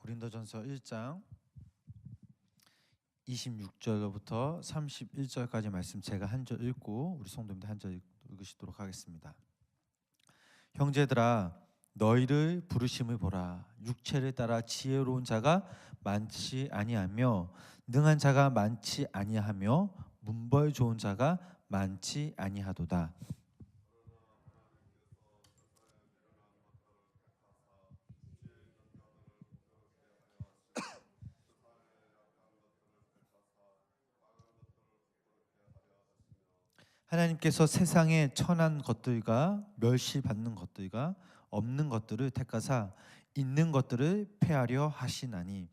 고린도전서 1장 26절부터 31절까지 말씀 제가 한 절 읽고 우리 성도님들 한 절 읽으시도록 하겠습니다. 형제들아 너희를 부르심을 보라. 육체를 따라 지혜로운 자가 많지 아니하며 능한 자가 많지 아니하며 문벌 좋은 자가 많지 아니하도다. 하나님께서 세상의 천한 것들과 멸시받는 것들과 없는 것들을 택하사 있는 것들을 폐하려 하시나니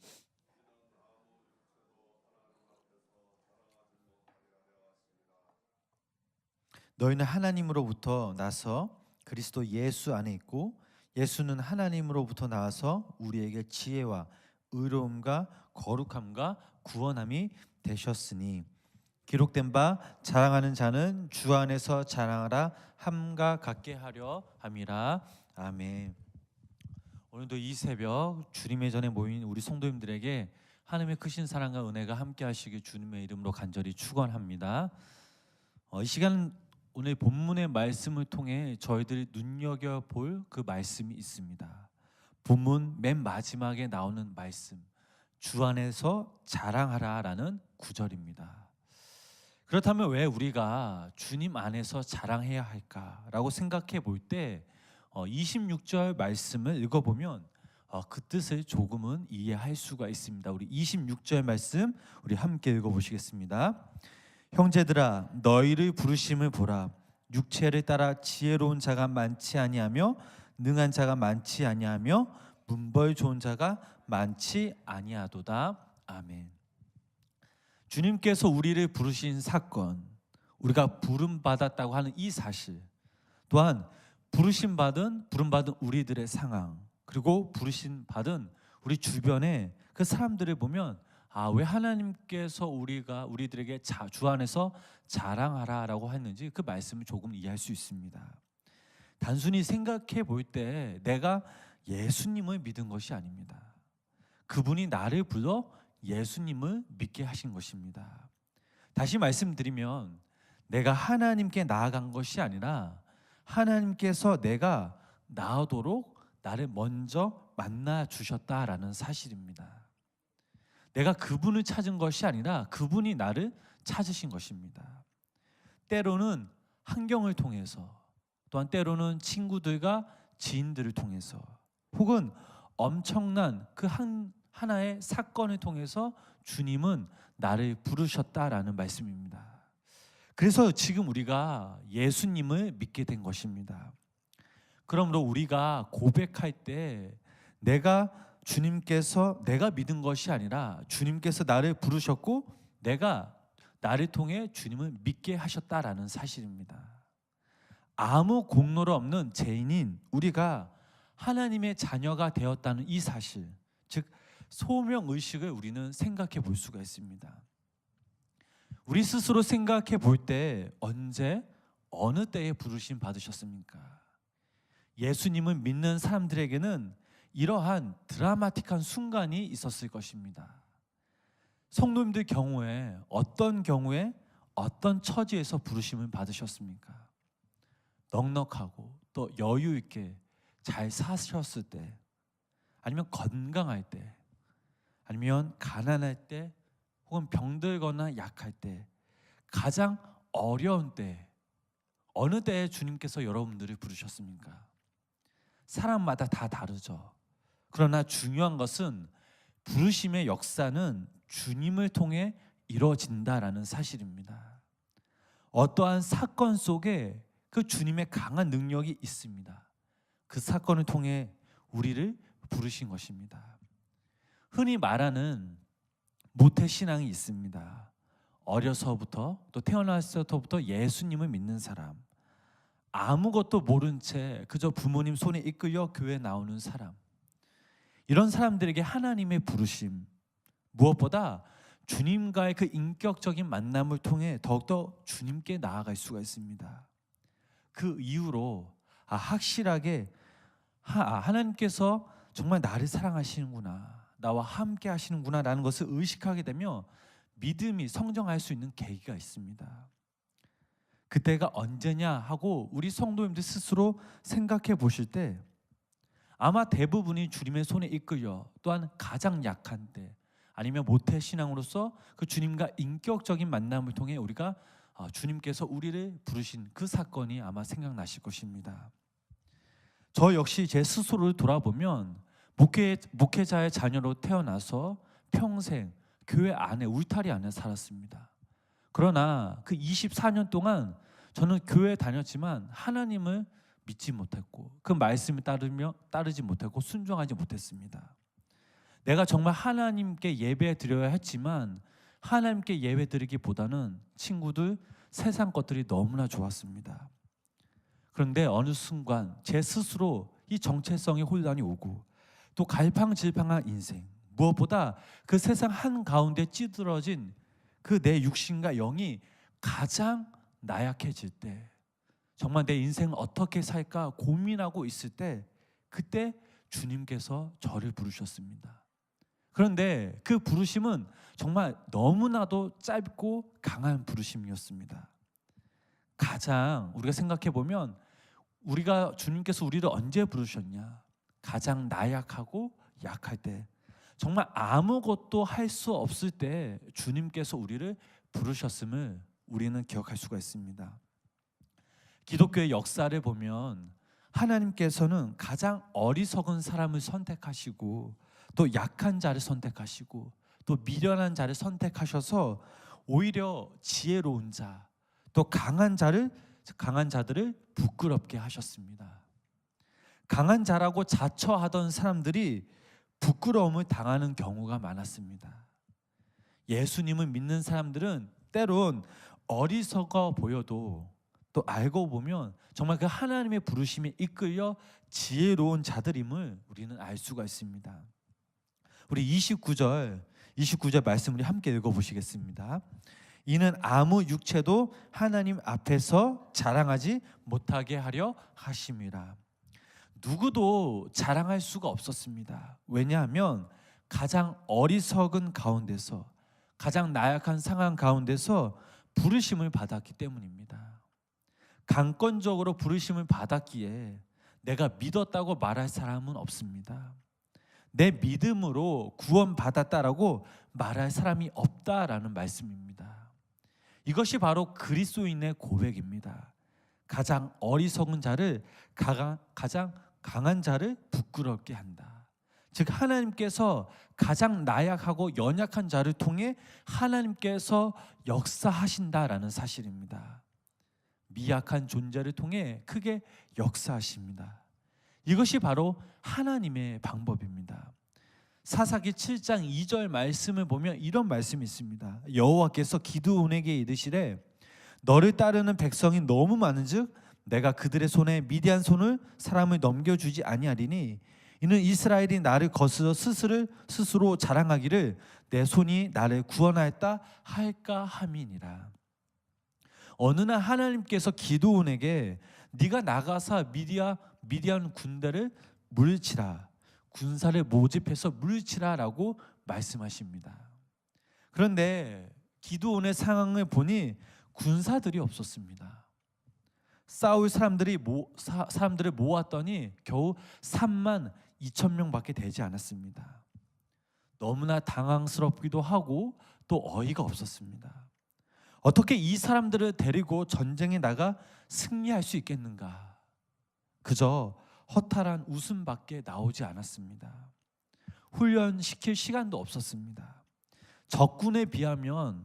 너희는 하나님으로부터 나서 그리스도 예수 안에 있고 예수는 하나님으로부터 나와서 우리에게 지혜와 의로움과 거룩함과 구원함이 되셨으니 기록된 바 자랑하는 자는 주 안에서 자랑하라 함과 같게 하려 함이라. 아멘. 오늘도 이 새벽 주님의 전에 모인 우리 성도님들에게 하나님의 크신 사랑과 은혜가 함께 하시길 주님의 이름으로 간절히 축원합니다. 이 시간 오늘 본문의 말씀을 통해 저희들이 눈여겨볼 그 말씀이 있습니다. 본문 맨 마지막에 나오는 말씀, 주 안에서 자랑하라라는 구절입니다. 그렇다면 왜 우리가 주님 안에서 자랑해야 할까라고 생각해 볼 때 26절 말씀을 읽어보면 그 뜻을 조금은 이해할 수가 있습니다. 우리 26절 말씀 우리 함께 읽어보시겠습니다. 형제들아 너희를 부르심을 보라. 육체를 따라 지혜로운 자가 많지 아니하며 능한 자가 많지 아니하며 문벌 좋은 자가 많지 아니하도다. 아멘. 주님께서 우리를 부르신 사건, 우리가 부름받았다고 하는 이 사실, 또한 부름받은 우리들의 상황, 그리고 부르심받은 우리 주변의 그 사람들을 보면 왜 하나님께서 우리들에게 주 안에서 자랑하라라고 했는지 그 말씀을 조금 이해할 수 있습니다. 단순히 생각해 볼 때 내가 예수님을 믿은 것이 아닙니다. 그분이 나를 불러 예수님을 믿게 하신 것입니다. 다시 말씀드리면 내가 하나님께 나아간 것이 아니라 하나님께서 내가 나아도록 나를 먼저 만나 주셨다라는 사실입니다. 내가 그분을 찾은 것이 아니라 그분이 나를 찾으신 것입니다. 때로는 환경을 통해서, 또한 때로는 친구들과 지인들을 통해서, 혹은 엄청난 그 하나의 사건을 통해서 주님은 나를 부르셨다라는 말씀입니다. 그래서 지금 우리가 예수님을 믿게 된 것입니다. 그러므로 우리가 고백할 때 주님께서 내가 믿은 것이 아니라 주님께서 나를 부르셨고 내가 나를 통해 주님을 믿게 하셨다라는 사실입니다. 아무 공로로 없는 죄인인 우리가 하나님의 자녀가 되었다는 이 사실, 즉 소명의식을 우리는 생각해 볼 수가 있습니다. 우리 스스로 생각해 볼 때 언제 어느 때에 부르심 받으셨습니까? 예수님을 믿는 사람들에게는 이러한 드라마틱한 순간이 있었을 것입니다. 성도님들 경우에 어떤 처지에서 부르심을 받으셨습니까? 넉넉하고 또 여유 있게 잘 사셨을 때, 아니면 건강할 때, 아니면 가난할 때, 혹은 병들거나 약할 때, 가장 어려운 때, 어느 때에 주님께서 여러분들을 부르셨습니까? 사람마다 다 다르죠. 그러나 중요한 것은 부르심의 역사는 주님을 통해 이루어진다라는 사실입니다. 어떠한 사건 속에 그 주님의 강한 능력이 있습니다. 그 사건을 통해 우리를 부르신 것입니다. 흔히 말하는 모태신앙이 있습니다. 어려서부터 또 태어났을 때부터 예수님을 믿는 사람, 아무것도 모른 채 그저 부모님 손에 이끌려 교회에 나오는 사람, 이런 사람들에게 하나님의 부르심, 무엇보다 주님과의 그 인격적인 만남을 통해 더욱더 주님께 나아갈 수가 있습니다. 그 이후로 확실하게 하나님께서 정말 나를 사랑하시는구나, 나와 함께 하시는구나라는 것을 의식하게 되면 믿음이 성장할 수 있는 계기가 있습니다. 그때가 언제냐 하고 우리 성도님들 스스로 생각해 보실 때 아마 대부분이 주님의 손에 이끌려 또한 가장 약한 때 아니면 모태신앙으로서 그 주님과 인격적인 만남을 통해 우리가 주님께서 우리를 부르신 그 사건이 아마 생각나실 것입니다. 저 역시 제 스스로를 돌아보면 목회자의 자녀로 태어나서 평생 교회 안에 울타리 안에 살았습니다. 그러나 그 24년 동안 저는 교회에 다녔지만 하나님을 믿지 못했고 그 말씀을 따르지 못했고 순종하지 못했습니다. 내가 정말 하나님께 예배 드려야 했지만 하나님께 예배 드리기보다는 친구들, 세상 것들이 너무나 좋았습니다. 그런데 어느 순간 제 스스로 이 정체성의 혼란이 오고 또 갈팡질팡한 인생, 무엇보다 그 세상 한가운데 찌들어진 그 내 육신과 영이 가장 나약해질 때, 정말 내 인생을 어떻게 살까 고민하고 있을 때 그때 주님께서 저를 부르셨습니다. 그런데 그 부르심은 정말 너무나도 짧고 강한 부르심이었습니다. 가장 우리가 생각해 보면 주님께서 우리를 언제 부르셨냐? 가장 나약하고 약할 때, 정말 아무것도 할 수 없을 때 주님께서 우리를 부르셨음을 우리는 기억할 수가 있습니다. 기독교의 역사를 보면 하나님께서는 가장 어리석은 사람을 선택하시고 또 약한 자를 선택하시고 또 미련한 자를 선택하셔서 오히려 지혜로운 자, 또 강한 자들을 부끄럽게 하셨습니다. 강한 자라고 자처하던 사람들이 부끄러움을 당하는 경우가 많았습니다. 예수님을 믿는 사람들은 때론 어리석어 보여도 또 알고 보면 정말 그 하나님의 부르심에 이끌려 지혜로운 자들임을 우리는 알 수가 있습니다. 우리 29절 말씀 우리 함께 읽어보시겠습니다. 이는 아무 육체도 하나님 앞에서 자랑하지 못하게 하려 하심이라. 누구도 자랑할 수가 없었습니다. 왜냐하면 가장 어리석은 가운데서, 가장 나약한 상황 가운데서 부르심을 받았기 때문입니다. 강권적으로 부르심을 받았기에 내가 믿었다고 말할 사람은 없습니다. 내 믿음으로 구원받았다라고 말할 사람이 없다라는 말씀입니다. 이것이 바로 그리스도인의 고백입니다. 가장 어리석은 자를 가장 강한 자를 부끄럽게 한다. 즉 하나님께서 가장 나약하고 연약한 자를 통해 하나님께서 역사하신다라는 사실입니다. 미약한 존재를 통해 크게 역사하십니다. 이것이 바로 하나님의 방법입니다. 사사기 7장 2절 말씀을 보면 이런 말씀이 있습니다. 여호와께서 기드온에게 이르시되 너를 따르는 백성이 너무 많은즉 내가 그들의 손에 미디안 사람을 넘겨주지 아니하리니 이는 이스라엘이 나를 거스러 스스로 자랑하기를 내 손이 나를 구원하였다 할까 함이니라. 어느 날 하나님께서 기드온에게 네가 나가서 미디안 군대를 물리치라, 군사를 모집해서 물리치라라고 말씀하십니다. 그런데 기드온의 상황을 보니 군사들이 없었습니다. 싸울 사람들을 모았더니 겨우 3만 2천 명밖에 되지 않았습니다. 너무나 당황스럽기도 하고 또 어이가 없었습니다. 어떻게 이 사람들을 데리고 전쟁에 나가 승리할 수 있겠는가? 그저 허탈한 웃음밖에 나오지 않았습니다. 훈련시킬 시간도 없었습니다. 적군에 비하면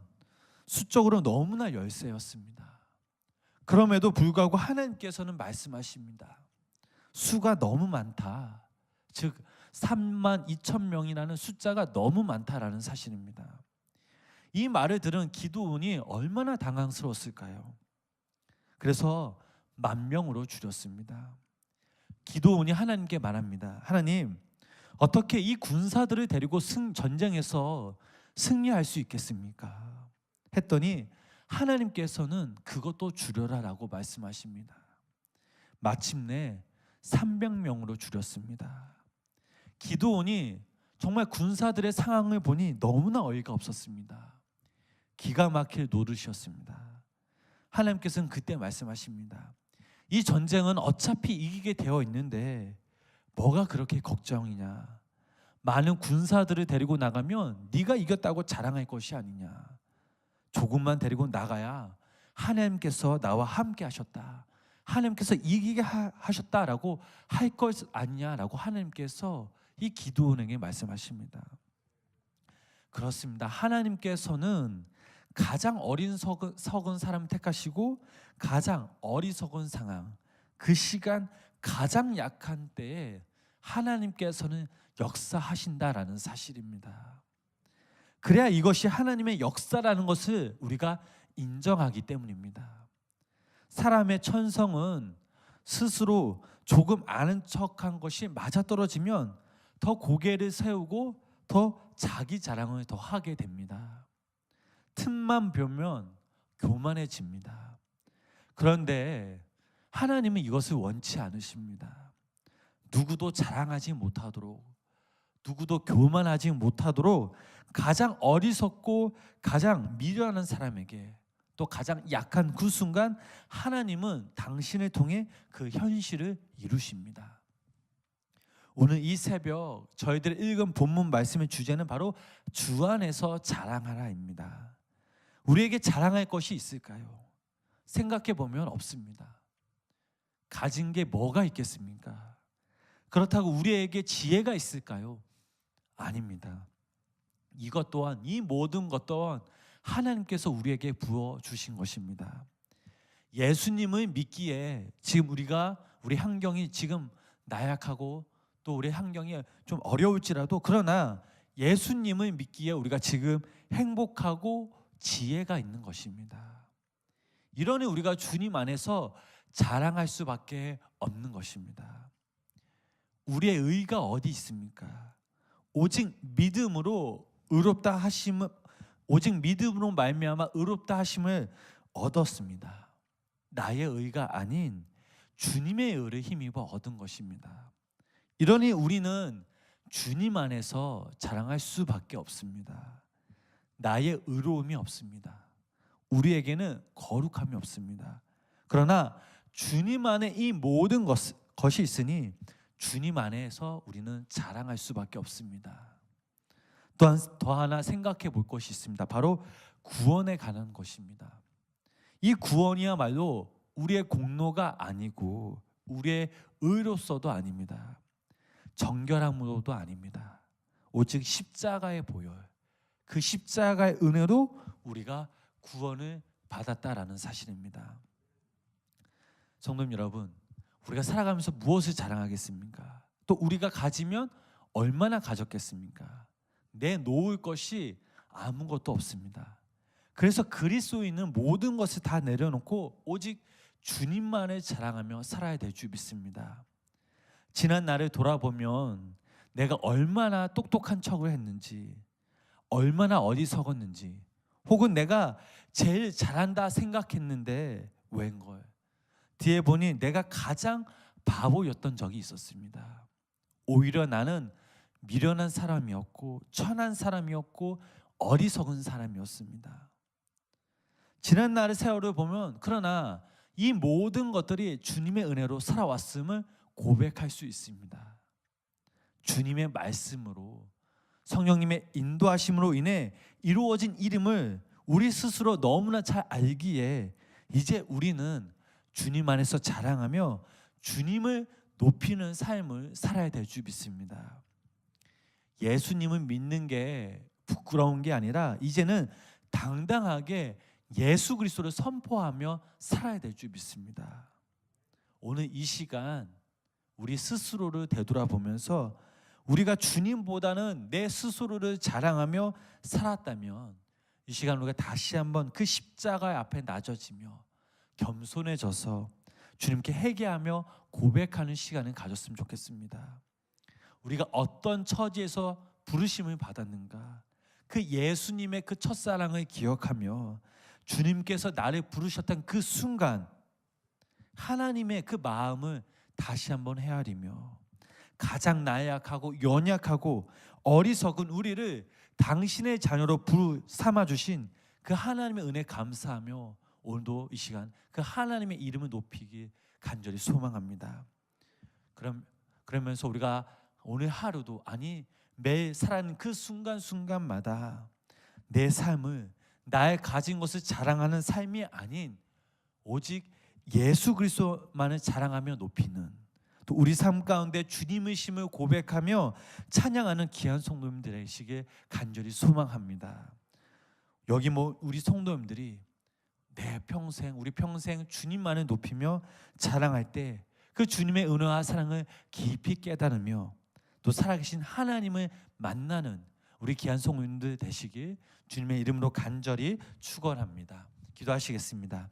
수적으로 너무나 열세였습니다. 그럼에도 불구하고 하나님께서는 말씀하십니다. 수가 너무 많다. 즉 3만 2천 명이라는 숫자가 너무 많다라는 사실입니다. 이 말을 들은 기드온이 얼마나 당황스러웠을까요? 그래서 10,000명으로 줄였습니다. 기드온이 하나님께 말합니다. 하나님, 어떻게 이 군사들을 데리고 전쟁에서 승리할 수 있겠습니까? 했더니 하나님께서는 그것도 줄여라라고 말씀하십니다. 마침내 300명으로 줄였습니다. 기드온이 정말 군사들의 상황을 보니 너무나 어이가 없었습니다. 기가 막힐 노릇이었습니다. 하나님께서는 그때 말씀하십니다. 이 전쟁은 어차피 이기게 되어 있는데 뭐가 그렇게 걱정이냐. 많은 군사들을 데리고 나가면 네가 이겼다고 자랑할 것이 아니냐. 조금만 데리고 나가야 하나님께서 나와 함께 하셨다. 하나님께서 이기게 하셨다라고 할 것 아니냐라고 하나님께서 이 기드온에게 말씀하십니다. 그렇습니다. 하나님께서는 가장 어리석은 사람 택하시고 가장 어리석은 상황, 그 시간 가장 약한 때에 하나님께서는 역사하신다라는 사실입니다. 그래야 이것이 하나님의 역사라는 것을 우리가 인정하기 때문입니다. 사람의 천성은 스스로 조금 아는 척한 것이 맞아떨어지면 더 고개를 세우고 더 자기 자랑을 더 하게 됩니다. 틈만 보면 교만해집니다. 그런데 하나님은 이것을 원치 않으십니다. 누구도 자랑하지 못하도록, 누구도 교만하지 못하도록 가장 어리석고 가장 미련한 사람에게, 또 가장 약한 그 순간 하나님은 당신을 통해 그 현실을 이루십니다. 오늘 이 새벽 저희들 읽은 본문 말씀의 주제는 바로 주 안에서 자랑하라입니다. 우리에게 자랑할 것이 있을까요? 생각해 보면 없습니다. 가진 게 뭐가 있겠습니까? 그렇다고 우리에게 지혜가 있을까요? 아닙니다. 이것 또한, 이 모든 것 또한 하나님께서 우리에게 부어주신 것입니다. 예수님을 믿기에 지금 우리 환경이 지금 나약하고 또 우리 환경이 좀 어려울지라도, 그러나 예수님을 믿기에 우리가 지금 행복하고 지혜가 있는 것입니다. 이러니 우리가 주님 안에서 자랑할 수밖에 없는 것입니다. 우리의 의가 어디 있습니까? 오직 믿음으로 의롭다 하심을, 오직 믿음으로 말미암아 의롭다 하심을 얻었습니다. 나의 의가 아닌 주님의 의를 힘입어 얻은 것입니다. 이러니 우리는 주님 안에서 자랑할 수밖에 없습니다. 나의 의로움이 없습니다. 우리에게는 거룩함이 없습니다. 그러나 주님 안에 이 모든 것이 있으니 주님 안에서 우리는 자랑할 수밖에 없습니다. 또한 더 하나 생각해 볼 것이 있습니다. 바로 구원에 관한 것입니다. 이 구원이야말로 우리의 공로가 아니고 우리의 의로서도 아닙니다. 정결함으로도 아닙니다. 오직 십자가의 보혈, 그 십자가의 은혜로 우리가 구원을 받았다라는 사실입니다. 성도님 여러분, 우리가 살아가면서 무엇을 자랑하겠습니까? 또 우리가 가지면 얼마나 가졌겠습니까? 내놓을 것이 아무것도 없습니다. 그래서 그리스도인은 모든 것을 다 내려놓고 오직 주님만을 자랑하며 살아야 될 줄 믿습니다. 지난 날을 돌아보면 내가 얼마나 똑똑한 척을 했는지, 얼마나 어리석었는지, 혹은 내가 제일 잘한다 생각했는데 웬걸, 뒤에 보니 내가 가장 바보였던 적이 있었습니다. 오히려 나는 미련한 사람이었고 천한 사람이었고 어리석은 사람이었습니다. 지난 날의 세월을 보면, 그러나 이 모든 것들이 주님의 은혜로 살아왔음을 고백할 수 있습니다. 주님의 말씀으로, 성령님의 인도하심으로 인해 이루어진 일임을 우리 스스로 너무나 잘 알기에 이제 우리는 주님 안에서 자랑하며 주님을 높이는 삶을 살아야 될 줄 믿습니다. 예수님을 믿는 게 부끄러운 게 아니라 이제는 당당하게 예수 그리스도를 선포하며 살아야 될 줄 믿습니다. 오늘 이 시간 우리 스스로를 되돌아보면서 우리가 주님보다는 내 스스로를 자랑하며 살았다면 이 시간 우리가 다시 한번 그 십자가 앞에 낮아지며 겸손해져서 주님께 회개하며 고백하는 시간을 가졌으면 좋겠습니다. 우리가 어떤 처지에서 부르심을 받았는가, 그 예수님의 그 첫사랑을 기억하며 주님께서 나를 부르셨던 그 순간 하나님의 그 마음을 다시 한번 헤아리며 가장 나약하고 연약하고 어리석은 우리를 당신의 자녀로 삼아 주신 그 하나님의 은혜 감사하며 오늘도 이 시간 그 하나님의 이름을 높이기 간절히 소망합니다. 그러면서 우리가 오늘 하루도, 아니 매일 살아가는 그 순간순간마다 내 삶을, 나의 가진 것을 자랑하는 삶이 아닌 오직 예수 그리스도만을 자랑하며 높이는, 또 우리 삶 가운데 주님의 심을 고백하며 찬양하는 귀한 성도님들 되시길 간절히 소망합니다. 여기 우리 성도님들이 우리 평생 주님만을 높이며 자랑할 때 그 주님의 은혜와 사랑을 깊이 깨달으며 또 살아계신 하나님을 만나는 우리 귀한 성도님들 되시길 주님의 이름으로 간절히 축원합니다. 기도하시겠습니다.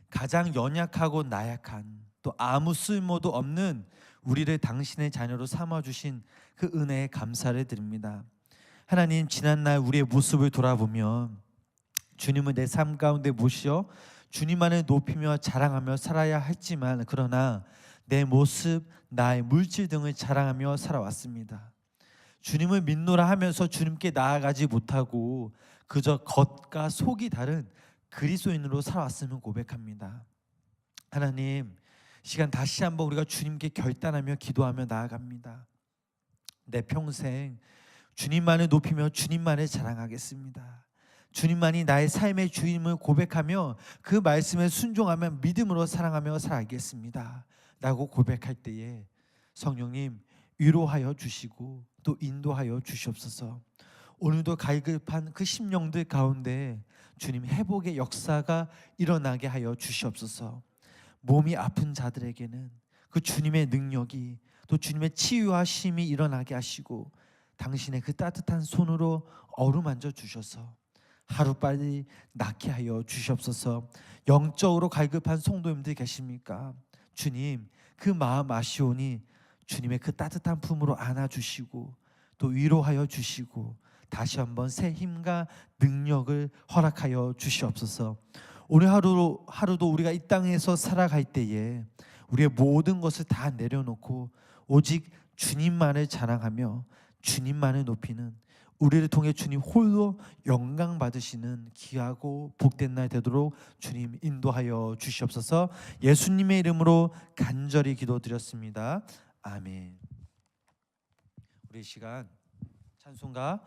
가장 연약하고 나약한, 또 아무 쓸모도 없는 우리를 당신의 자녀로 삼아주신 그 은혜에 감사를 드립니다. 하나님, 지난날 우리의 모습을 돌아보면 주님을 내 삶 가운데 모시어 주님만을 높이며 자랑하며 살아야 했지만, 그러나 내 모습, 나의 물질 등을 자랑하며 살아왔습니다. 주님을 믿노라 하면서 주님께 나아가지 못하고 그저 겉과 속이 다른 그리스도인으로 살아왔음을 고백합니다. 하나님, 시간 다시 한번 우리가 주님께 결단하며 기도하며 나아갑니다. 내 평생 주님만을 높이며 주님만을 자랑하겠습니다. 주님만이 나의 삶의 주임을 고백하며 그 말씀에 순종하며 믿음으로 사랑하며 살아가겠습니다 라고 고백할 때에 성령님 위로하여 주시고 또 인도하여 주시옵소서. 오늘도 갈급한 그 심령들 가운데 주님 회복의 역사가 일어나게 하여 주시옵소서. 몸이 아픈 자들에게는 그 주님의 능력이, 또 주님의 치유하심이 일어나게 하시고 당신의 그 따뜻한 손으로 어루만져 주셔서 하루빨리 낫게 하여 주시옵소서. 영적으로 갈급한 성도님들 계십니까? 주님, 그 마음 아시오니 주님의 그 따뜻한 품으로 안아주시고 또 위로하여 주시고 다시 한번 새 힘과 능력을 허락하여 주시옵소서. 오늘 하루도 우리가 이 땅에서 살아갈 때에 우리의 모든 것을 다 내려놓고 오직 주님만을 자랑하며 주님만을 높이는, 우리를 통해 주님 홀로 영광 받으시는 귀하고 복된 날 되도록 주님 인도하여 주시옵소서. 예수님의 이름으로 간절히 기도드렸습니다. 아멘. 우리 시간 찬송가